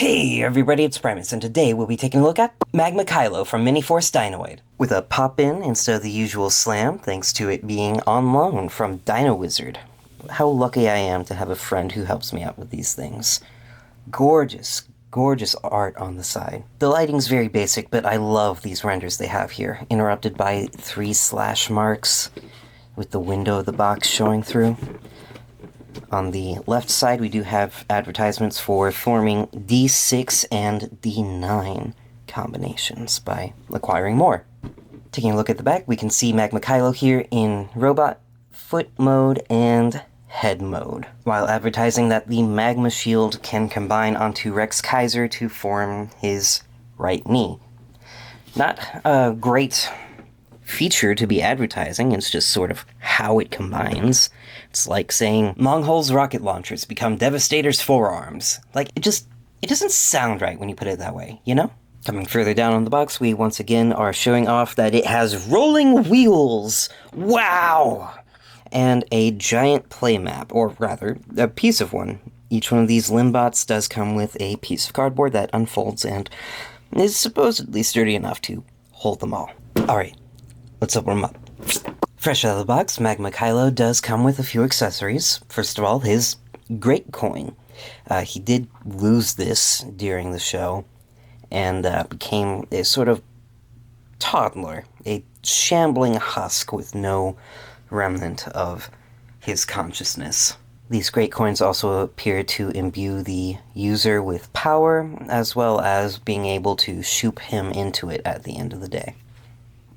Hey everybody, it's Primus, and today we'll be taking a look at Magma Kylo from Miniforce Dinoid. With a pop-in instead of the usual slam, thanks to it being on loan from Dino Wizard. How lucky I am to have a friend who helps me out with these things. Gorgeous, gorgeous art on the side. The lighting's very basic, but I love these renders they have here, interrupted by 3 slash marks, with the window of the box showing through. On the left side, we do have advertisements for forming D6 and D9 combinations by acquiring more. Taking a look at the back, we can see Magma Kylo here in robot, foot mode, and head mode, while advertising that the Magma Shield can combine onto Rex Kaiser to form his right knee. Not a great feature to be advertising, it's just sort of how it combines. It's like saying, Monghol's rocket launchers become Devastator's forearms. Like, it doesn't sound right when you put it that way, you know? Coming further down on the box, we once again are showing off that it has rolling wheels! Wow! And a giant play map, or rather, a piece of one. Each one of these limbots does come with a piece of cardboard that unfolds and is supposedly sturdy enough to hold them all. Alright, let's open them up. Fresh out of the box, Magma Kylo does come with a few accessories. First of all, his great coin. He did lose this during the show, and became a sort of toddler, a shambling husk with no remnant of his consciousness. These great coins also appear to imbue the user with power, as well as being able to shoot him into it at the end of the day.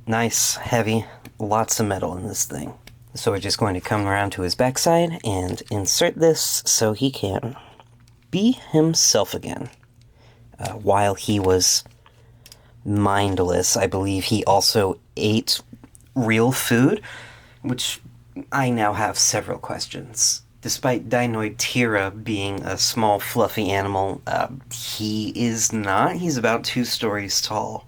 Nice, heavy, lots of metal in this thing. So we're just going to come around to his backside and insert this so he can be himself again. While he was mindless, I believe he also ate real food, which I now have several questions. Despite Dinoid Tira being a small, fluffy animal, he is not. He's about 2 stories tall.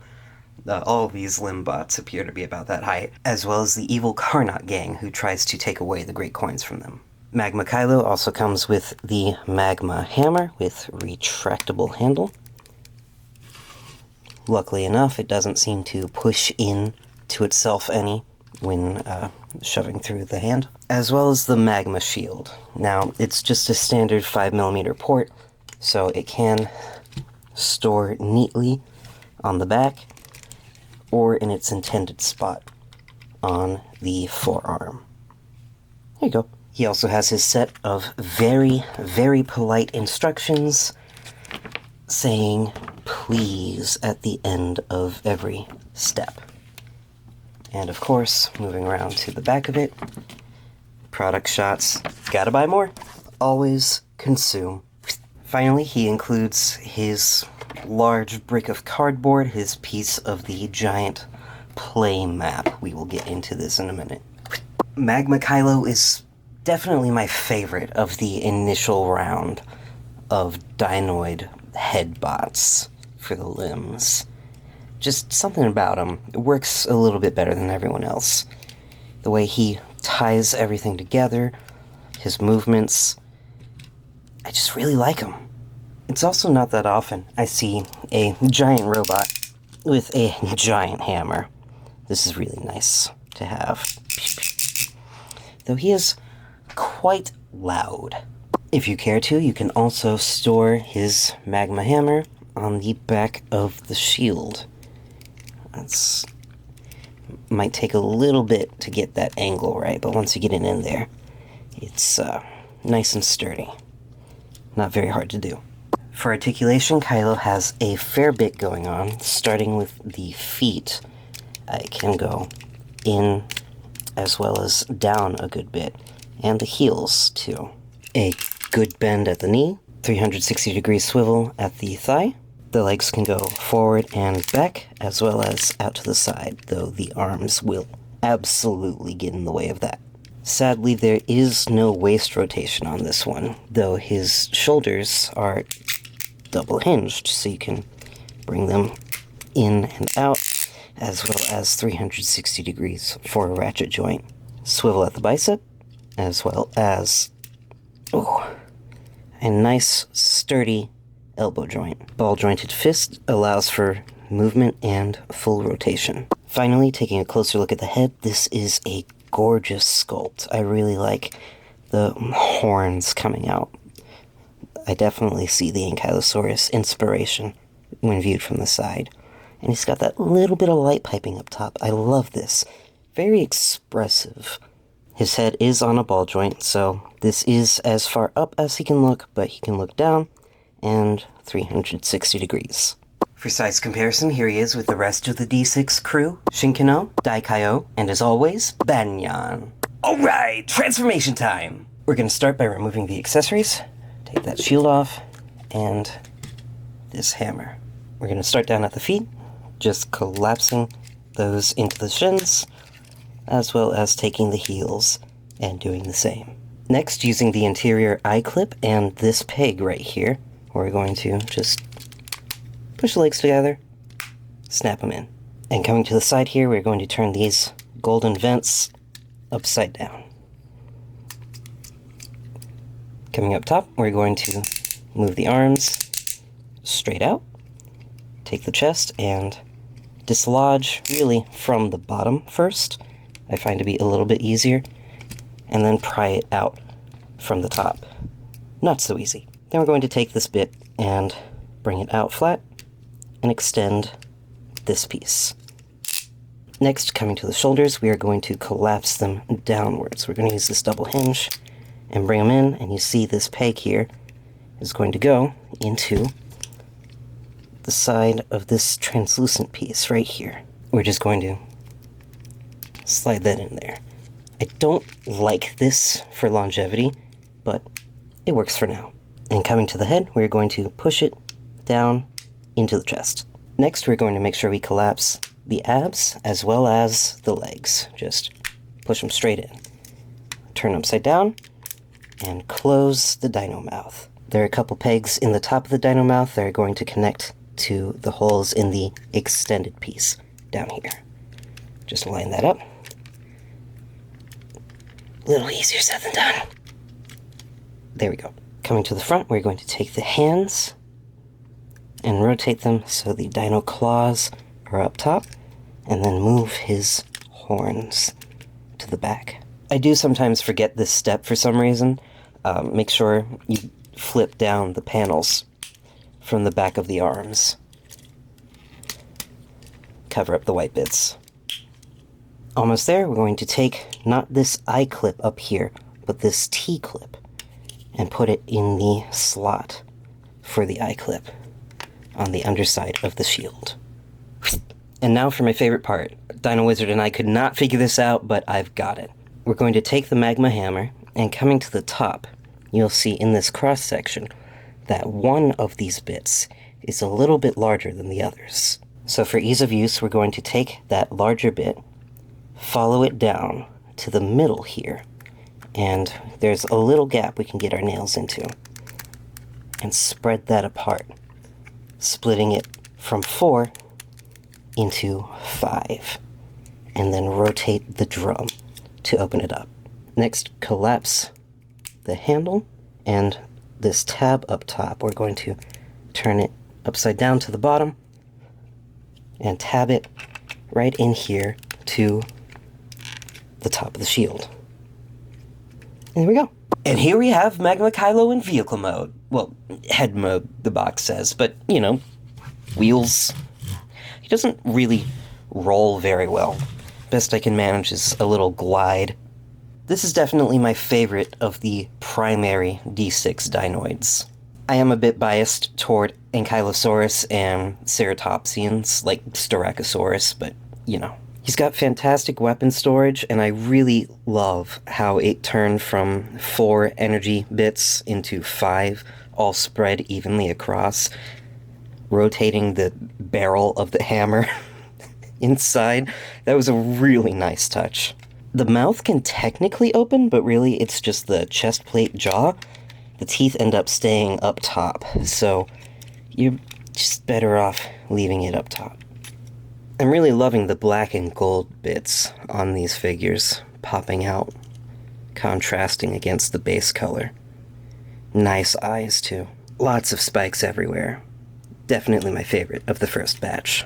All of these limbots appear to be about that height, as well as the evil Karnot gang who tries to take away the great coins from them. Magma Kylo also comes with the Magma Hammer with retractable handle. Luckily enough, it doesn't seem to push in to itself any when shoving through the hand. As well as the Magma Shield. Now, it's just a standard 5mm port, so it can store neatly on the back, or in its intended spot on the forearm. There you go. He also has his set of very, very polite instructions saying please at the end of every step. And of course, moving around to the back of it, product shots. Gotta buy more. Always consume. Finally, he includes his large brick of cardboard, his piece of the giant play map. We will get into this in a minute. Magma Kylo is definitely my favorite of the initial round of Dinoid headbots for the limbs. Just something about him works a little bit better than everyone else. The way he ties everything together, his movements, I just really like him. It's also not that often I see a giant robot with a giant hammer. This is really nice to have. Though he is quite loud. If you care to, you can also store his Magma Hammer on the back of the shield. That's might take a little bit to get that angle right, but once you get it in there, it's nice and sturdy. Not very hard to do. For articulation, Kylo has a fair bit going on, starting with the feet. It can go in as well as down a good bit, and the heels too. A good bend at the knee, 360-degree swivel at the thigh. The legs can go forward and back, as well as out to the side, though the arms will absolutely get in the way of that. Sadly, there is no waist rotation on this one, though his shoulders are double hinged, so you can bring them in and out, as well as 360 degrees for a ratchet joint. Swivel at the bicep, as well as a nice, sturdy elbow joint. Ball jointed fist allows for movement and full rotation. Finally, taking a closer look at the head, this is a gorgeous sculpt. I really like the horns coming out. I definitely see the Ankylosaurus inspiration when viewed from the side. And he's got that little bit of light piping up top. I love this. Very expressive. His head is on a ball joint, so this is as far up as he can look, but he can look down and 360 degrees. For size comparison, here he is with the rest of the D6 crew, Shinkano, Daikaio, and as always, Banyan. Alright, transformation time! We're going to start by removing the accessories, take that shield off, and this hammer. We're going to start down at the feet, just collapsing those into the shins, as well as taking the heels and doing the same. Next, using the interior eye clip and this peg right here, we're going to just push the legs together, snap them in. And coming to the side here, we're going to turn these golden vents upside down. Coming up top, we're going to move the arms straight out, take the chest, and dislodge really from the bottom first. I find to be a little bit easier, and then pry it out from the top. Not so easy. Then we're going to take this bit and bring it out flat and extend this piece. Next, coming to the shoulders, we are going to collapse them downwards. We're going to use this double hinge and bring them in, and you see this peg here is going to go into the side of this translucent piece right here. We're just going to slide that in there. I don't like this for longevity, but it works for now. And coming to the head, we're going to push it down into the chest. Next, we're going to make sure we collapse the abs as well as the legs. Just push them straight in. Turn upside down and close the dino mouth. There are a couple pegs in the top of the dino mouth that are going to connect to the holes in the extended piece down here. Just line that up. A little easier said than done. There we go. Coming to the front, we're going to take the hands and rotate them so the dino claws are up top, and then move his horns to the back. I do sometimes forget this step for some reason. Make sure you flip down the panels from the back of the arms. Cover up the white bits. Almost there, we're going to take not this eye clip up here, but this T-clip, and put it in the slot for the eye clip on the underside of the shield. And now for my favorite part. Dino Wizard and I could not figure this out, but I've got it. We're going to take the magma hammer, and coming to the top, you'll see in this cross-section that one of these bits is a little bit larger than the others. So for ease of use, we're going to take that larger bit, follow it down to the middle here, and there's a little gap we can get our nails into, and spread that apart, splitting it from 4 into 5, and then rotate the drum to open it up. Next, collapse the handle, and this tab up top, we're going to turn it upside down to the bottom, and tab it right in here to the top of the shield. And there we go. And here we have Magma Kylo in vehicle mode. Well, head mode, the box says, but, you know, wheels. He doesn't really roll very well. Best I can manage is a little glide. This is definitely my favorite of the primary D6 dinoids. I am a bit biased toward Ankylosaurus and ceratopsians, like Styracosaurus, but, you know. He's got fantastic weapon storage, and I really love how it turned from 4 energy bits into 5, all spread evenly across, rotating the barrel of the hammer inside. That was a really nice touch. The mouth can technically open, but really it's just the chest plate jaw. The teeth end up staying up top, so you're just better off leaving it up top. I'm really loving the black and gold bits on these figures, popping out, contrasting against the base color. Nice eyes, too. Lots of spikes everywhere. Definitely my favorite of the first batch.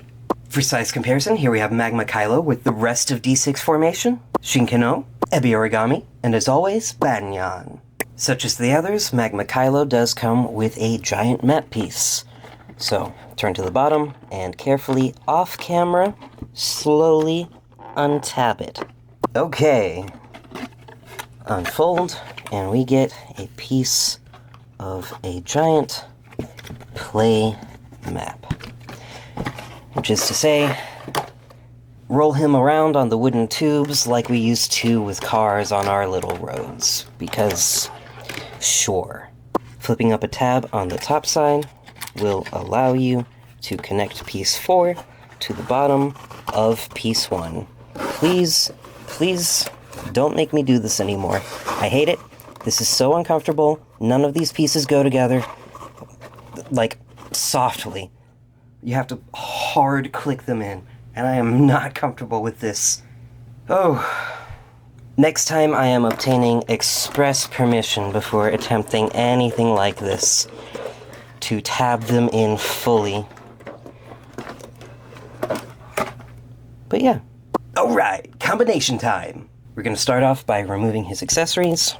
For size comparison, here we have Magma Kylo with the rest of D6 formation, Shinkano, Ebi Origami, and as always, Banyan. Such as the others, Magma Kylo does come with a giant map piece. So, turn to the bottom, and carefully, off camera, slowly untab it. Okay. Unfold, and we get a piece of a giant play map. Which is to say, roll him around on the wooden tubes like we used to with cars on our little roads. Because, sure. Flipping up a tab on the top side will allow you to connect piece 4 to the bottom of piece 1. Please, please, don't make me do this anymore. I hate it. This is so uncomfortable. None of these pieces go together. Like, softly. You have to hard click them in, and I am not comfortable with this. Oh. Next time I am obtaining express permission before attempting anything like this to tab them in fully. But yeah. Alright, combination time. We're going to start off by removing his accessories.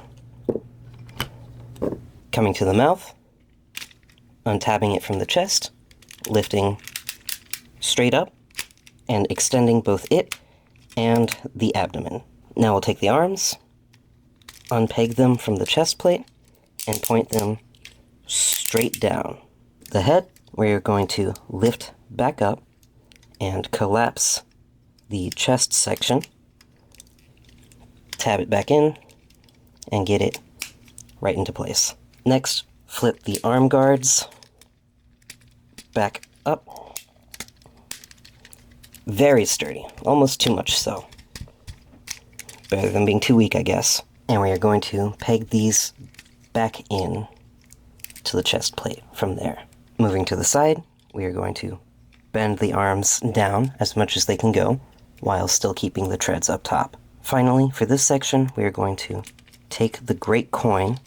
Coming to the mouth. Untabbing it from the chest. Lifting straight up and extending both it and the abdomen. Now we'll take the arms, unpeg them from the chest plate, and point them straight down. The head, we're going to lift back up and collapse the chest section, tab it back in, and get it right into place. Next, flip the arm guards back up. Very sturdy, almost too much so. Better than being too weak, I guess. And we are going to peg these back in to the chest plate from there. Moving to the side, we are going to bend the arms down as much as they can go, while still keeping the treads up top. Finally, for this section, we are going to take the great coin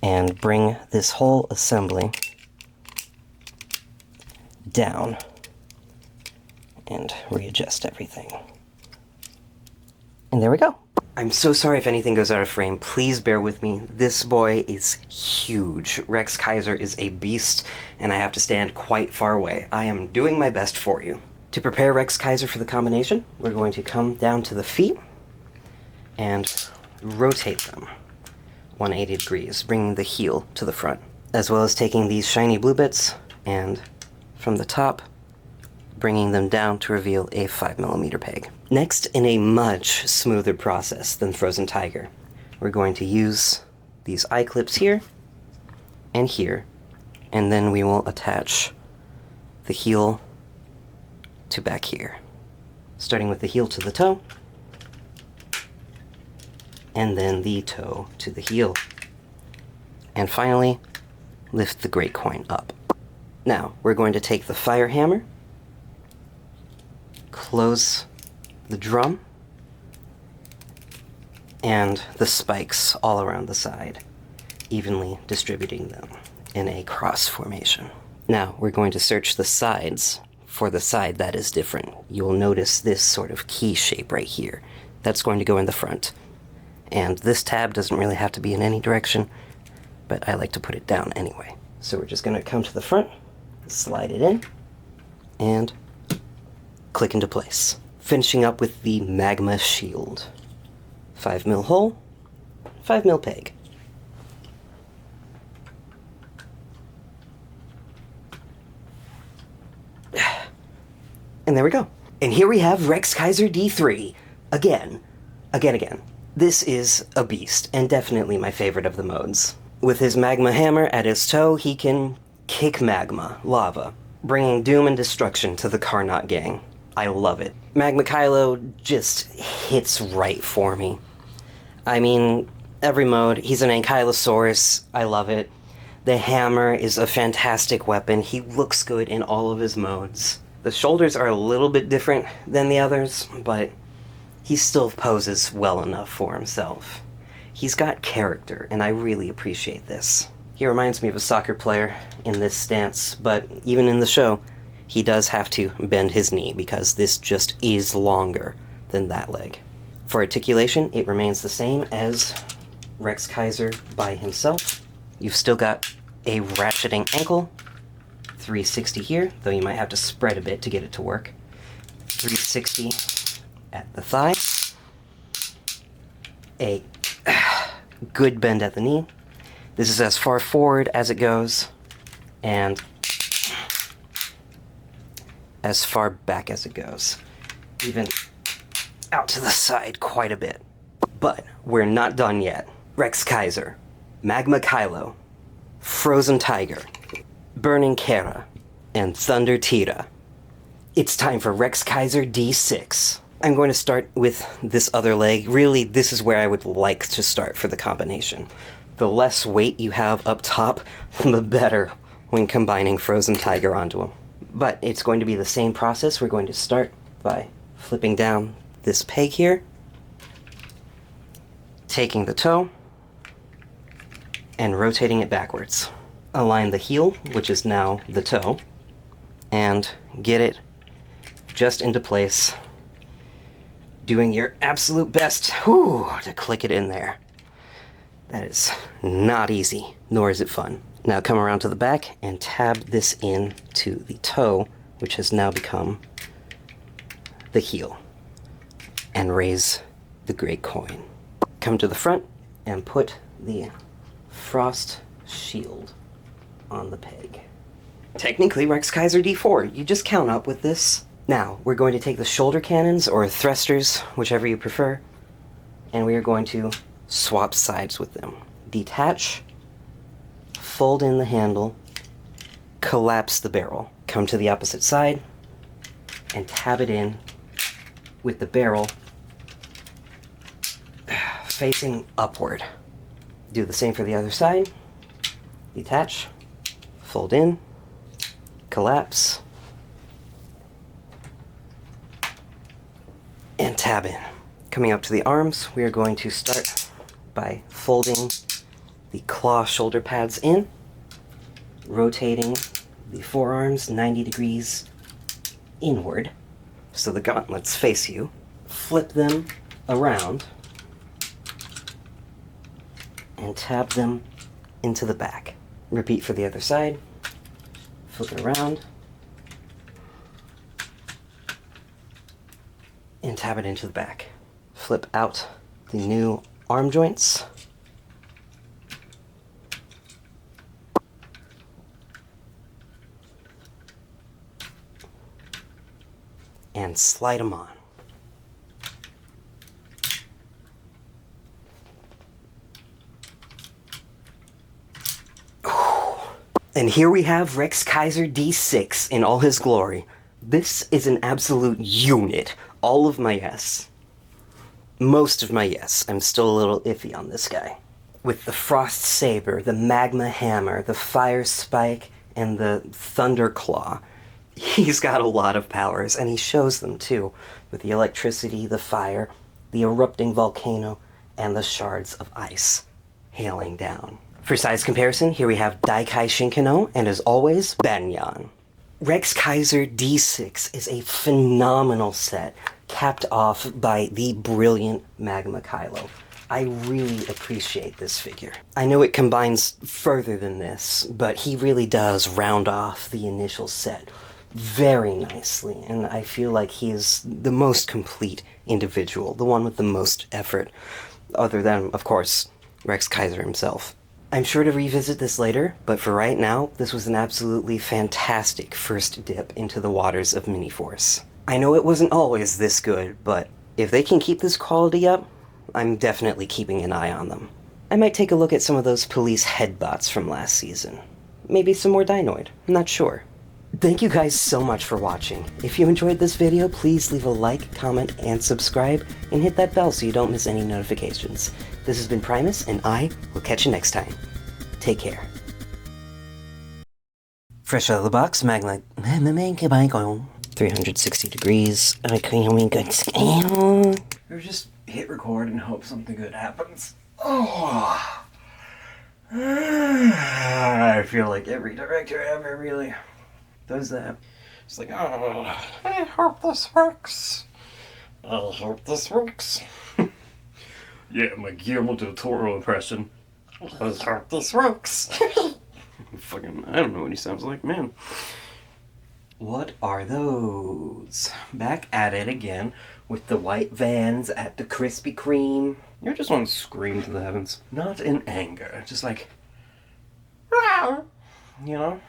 and bring this whole assembly down and readjust everything. And there we go. I'm so sorry if anything goes out of frame. Please bear with me. This boy is huge. Rex Kaiser is a beast, and I have to stand quite far away. I am doing my best for you. To prepare Rex Kaiser for the combination, we're going to come down to the feet and rotate them 180 degrees, bringing the heel to the front, as well as taking these shiny blue bits and from the top, bringing them down to reveal a 5mm peg. Next, in a much smoother process than Frozen Tiger, we're going to use these eye clips here and here, and then we will attach the heel to back here. Starting with the heel to the toe, and then the toe to the heel. And finally, lift the great coin up. Now, we're going to take the fire hammer, close the drum, and the spikes all around the side, evenly distributing them in a cross formation. Now, we're going to search the sides for the side that is different. You'll notice this sort of key shape right here. That's going to go in the front. And this tab doesn't really have to be in any direction, but I like to put it down anyway. So we're just going to come to the front, slide it in, and click into place. Finishing up with the Magma Shield. 5mm hole, 5mm peg. And there we go. And here we have Rex Kaiser D3. Again. This is a beast, and definitely my favorite of the modes. With his magma hammer at his toe, he can kick magma, lava, bringing doom and destruction to the Carnot gang. I love it. Magma Kylo just hits right for me. I mean, every mode, he's an Ankylosaurus. I love it. The hammer is a fantastic weapon. He looks good in all of his modes. The shoulders are a little bit different than the others, but he still poses well enough for himself. He's got character, and I really appreciate this. He reminds me of a soccer player in this stance, but even in the show, he does have to bend his knee because this just is longer than that leg. For articulation, it remains the same as Rex Kaiser by himself. You've still got a ratcheting ankle, 360 here, though you might have to spread a bit to get it to work. 360 at the thigh. A good bend at the knee. This is as far forward as it goes, and as far back as it goes. Even out to the side quite a bit. But we're not done yet. Rex Kaiser, Magma Kylo, Frozen Tiger, Burning Kara, and Thunder Tira. It's time for Rex Kaiser D6. I'm going to start with this other leg. Really, this is where I would like to start for the combination. The less weight you have up top, the better when combining Frozen Tiger onto him. But it's going to be the same process. We're going to start by flipping down this peg here, taking the toe, and rotating it backwards. Align the heel, which is now the toe, and get it just into place. Doing your absolute best to click it in there. That is not easy, nor is it fun. Now come around to the back and tab this in to the toe, which has now become the heel, and raise the great coin. Come to the front and put the frost shield on the peg. Technically Rex Kaiser D4, you just count up with this. Now, we're going to take the shoulder cannons, or thrusters, whichever you prefer, and we are going to swap sides with them. Detach, fold in the handle, collapse the barrel. Come to the opposite side, and tab it in with the barrel facing upward. Do the same for the other side. Detach, fold in, collapse, and tab in. Coming up to the arms, we are going to start by folding the claw shoulder pads in, rotating the forearms 90 degrees inward so the gauntlets face you. Flip them around and tab them into the back. Repeat for the other side. Flip it around and tab it into the back. Flip out the new arm joints. And slide them on. And here we have Rex Kaiser D6 in all his glory. This is an absolute unit. All of my yes. Most of my yes. I'm still a little iffy on this guy. With the Frost Saber, the Magma Hammer, the Fire Spike, and the Thunder Claw, he's got a lot of powers, and he shows them too, with the electricity, the fire, the erupting volcano, and the shards of ice hailing down. For size comparison, here we have Daikai Shinkano, and as always, Banyan. Rex Kaiser D6 is a phenomenal set, capped off by the brilliant Magma Kylo. I really appreciate this figure. I know it combines further than this, but he really does round off the initial set very nicely, and I feel like he is the most complete individual, the one with the most effort, other than, of course, Rex Kaiser himself. I'm sure to revisit this later, but for right now, this was an absolutely fantastic first dip into the waters of Miniforce. I know it wasn't always this good, but if they can keep this quality up, I'm definitely keeping an eye on them. I might take a look at some of those police headbots from last season. Maybe some more Dinoid, I'm not sure. Thank you guys so much for watching. If you enjoyed this video, please leave a like, comment, and subscribe, and hit that bell so you don't miss any notifications. This has been Primus, and I will catch you next time. Take care. Fresh out of the box, Magma 360 degrees. Or just hit record and hope something good happens. Oh, I feel like every director ever really does that. It's like, oh, I hope this works. I hope this works. Yeah, my Guillermo del Toro impression. I hope this works. Fucking, I don't know what he sounds like, man. What are those? Back at it again with the white vans at the Krispy Kreme. You just want to scream to the heavens. Not in anger, just like, you know?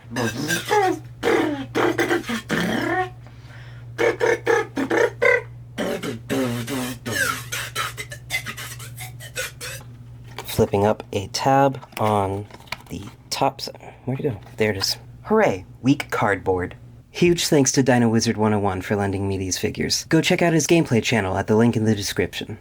Flipping up a tab on the top side. Where'd it go? There it is. Hooray! Weak cardboard. Huge thanks to Dino Wizard 101 for lending me these figures. Go check out his gameplay channel at the link in the description.